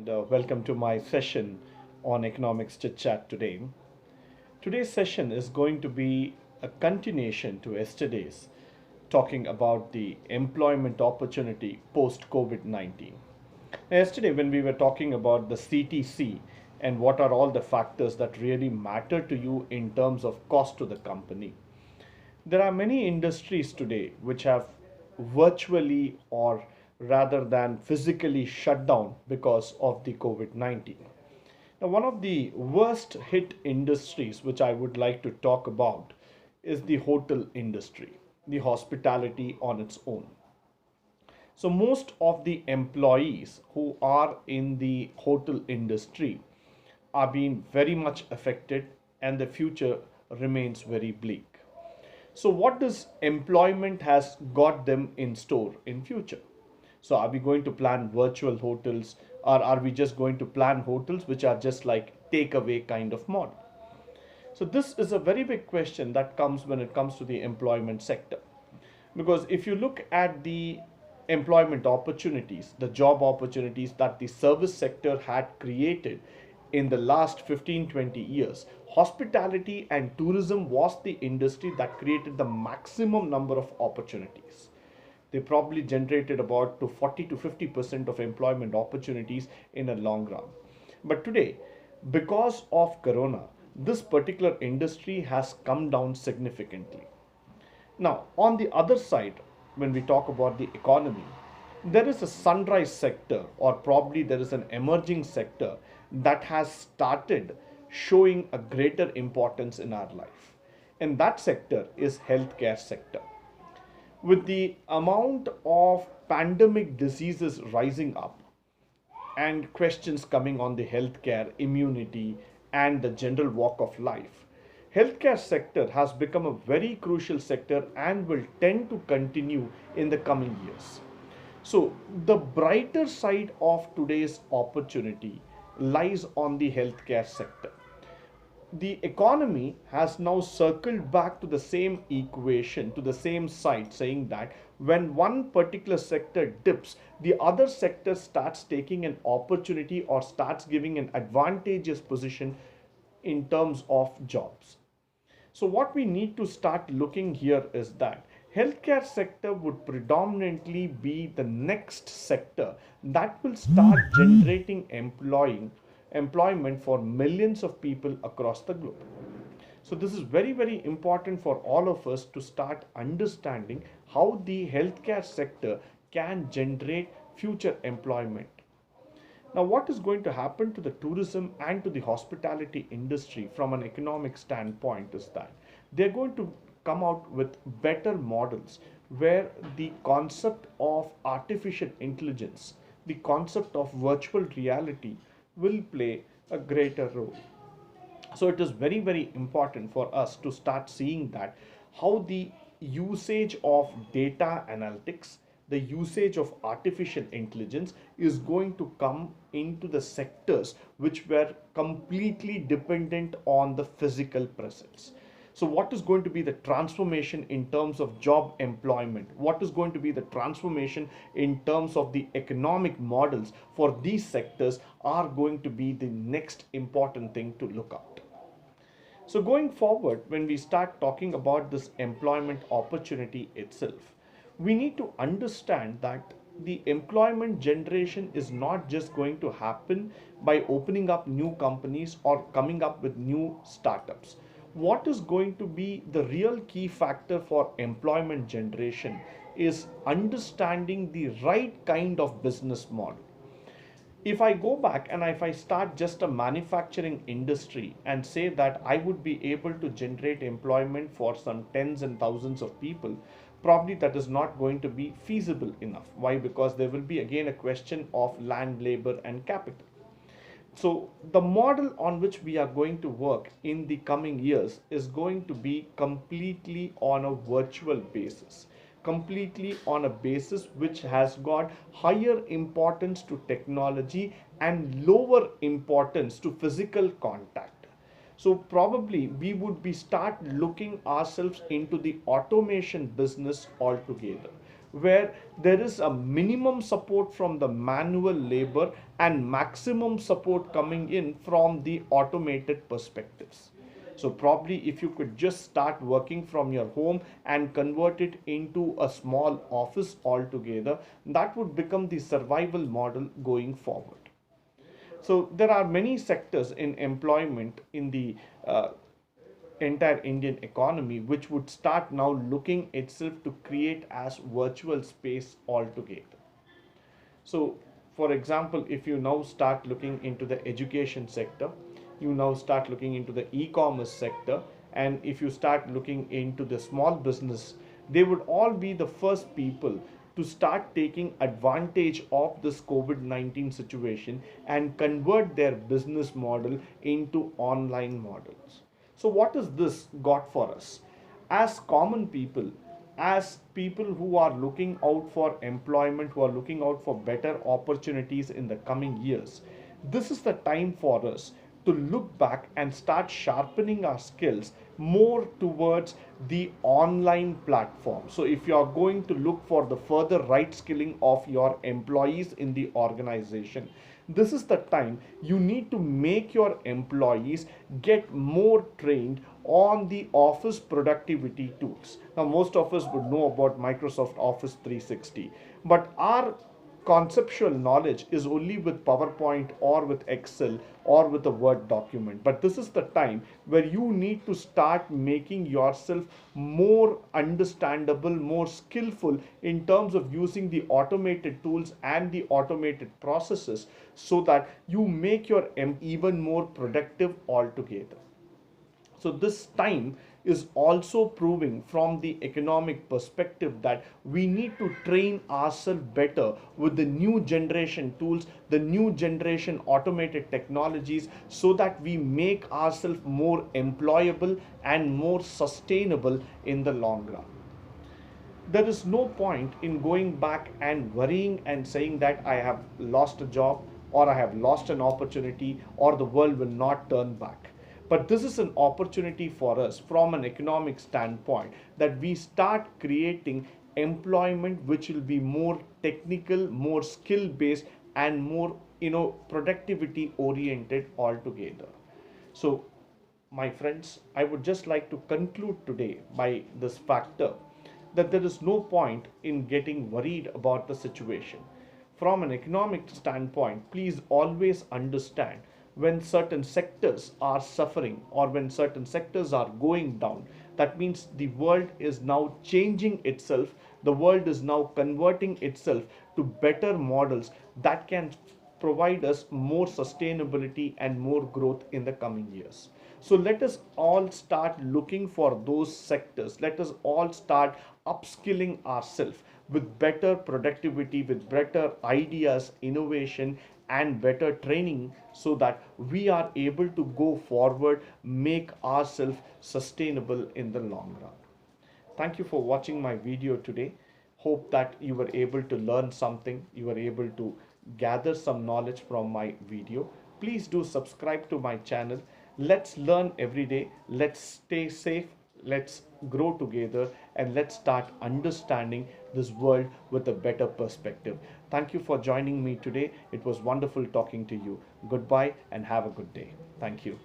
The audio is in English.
Welcome to my session on economics chit chat today. Today's session is going to be a continuation to yesterday's, talking about the employment opportunity post COVID 19. Yesterday, when we were talking about the CTC and what are all the factors that really matter to you in terms of cost to the company, there are many industries today which have virtually or rather than physically shut down because of the COVID 19. Now, one of the worst hit industries which I would like to talk about is the hotel industry, the hospitality on its own. So, most of the employees who are in the hotel industry are being very much affected, and the future remains very bleak. So what does employment has got them in store in future? So are we going to plan virtual hotels, or are we just going to plan hotels which are just like takeaway kind of model? So this is a very big question that comes when it comes to the employment sector. Because if you look at the employment opportunities, the job opportunities that the service sector had created in the last 15-20 years, hospitality and tourism was the industry that created the maximum number of opportunities. They probably generated about to 40 to 50% of employment opportunities in a long run. But today, because of corona, this particular industry has come down significantly. Now, on the other side, when we talk about the economy, there is a sunrise sector, or probably there is an emerging sector that has started showing a greater importance in our life. And that sector is healthcare sector. With the amount of pandemic diseases rising up, and questions coming on the healthcare, immunity, and the general walk of life, healthcare sector has become a very crucial sector and will tend to continue in the coming years. So the brighter side of today's opportunity lies on the healthcare sector. The economy has now circled back to the same equation, to the same side, saying that when one particular sector dips, the other sector starts taking an opportunity or starts giving an advantageous position in terms of jobs. So what we need to start looking here is that healthcare sector would predominantly be the next sector that will start generating employment for millions of people across the globe. So this is very, very important for all of us to start understanding how the healthcare sector can generate future employment. Now, what is going to happen to the tourism and to the hospitality industry from an economic standpoint is that they're going to come out with better models where the concept of artificial intelligence, the concept of virtual reality will play a greater role. So it is very, very important for us to start seeing that how the usage of data analytics, the usage of artificial intelligence is going to come into the sectors which were completely dependent on the physical presence. So what is going to be the transformation in terms of job employment? What is going to be the transformation in terms of the economic models for these sectors are going to be the next important thing to look at. So going forward, when we start talking about this employment opportunity itself, we need to understand that the employment generation is not just going to happen by opening up new companies or coming up with new startups. What is going to be the real key factor for employment generation is understanding the right kind of business model. If I go back and if I start just a manufacturing industry and say that I would be able to generate employment for some tens and thousands of people, probably that is not going to be feasible enough. Why? Because there will be again a question of land, labor, and capital. So the model on which we are going to work in the coming years is going to be completely on a virtual basis, completely on a basis which has got higher importance to technology and lower importance to physical contact. So probably we would be start looking ourselves into the automation business altogether, where there is a minimum support from the manual labor and maximum support coming in from the automated perspectives. So probably if you could just start working from your home and convert it into a small office altogether, that would become the survival model going forward. So there are many sectors in employment in the entire Indian economy which would start now looking itself to create as virtual space altogether. So, for example, if you now start looking into the education sector, you now start looking into the e-commerce sector, and if you start looking into the small business, they would all be the first people to start taking advantage of this COVID-19 situation and convert their business model into online models. So, what is this got for us? As common people, as people who are looking out for employment, who are looking out for better opportunities in the coming years, this is the time for us to look back and start sharpening our skills more towards the online platform. So, if you are going to look for the further right skilling of your employees in the organization, this is the time you need to make your employees get more trained on the office productivity tools. Now, most of us would know about Microsoft Office 360, but our conceptual knowledge is only with PowerPoint or with Excel or with a Word document. But this is the time where you need to start making yourself more understandable, more skillful in terms of using the automated tools and the automated processes so that you make your even more productive altogether. So this time is also proving from the economic perspective that we need to train ourselves better with the new generation tools, the new generation automated technologies, so that we make ourselves more employable and more sustainable in the long run. There is no point in going back and worrying and saying that I have lost a job or I have lost an opportunity or the world will not turn back. But this is an opportunity for us from an economic standpoint that we start creating employment which will be more technical, more skill based, and more productivity oriented altogether. So my friends, I would just like to conclude today by this factor that there is no point in getting worried about the situation. From an economic standpoint, please always understand when certain sectors are suffering or when certain sectors are going down, that means the world is now changing itself, the world is now converting itself to better models that can provide us more sustainability and more growth in the coming years. So let us all start looking for those sectors. Let us all start upskilling ourselves with better productivity, with better ideas, innovation, and better training so that we are able to go forward, make ourselves sustainable in the long run. Thank you for watching my video today. Hope that you were able to learn something, you were able to gather some knowledge from my video. Please do subscribe to my channel. Let's learn every day. Let's stay safe. Let's grow together and let's start understanding this world with a better perspective. Thank you for joining me today. It was wonderful talking to you. Goodbye and have a good day. Thank you.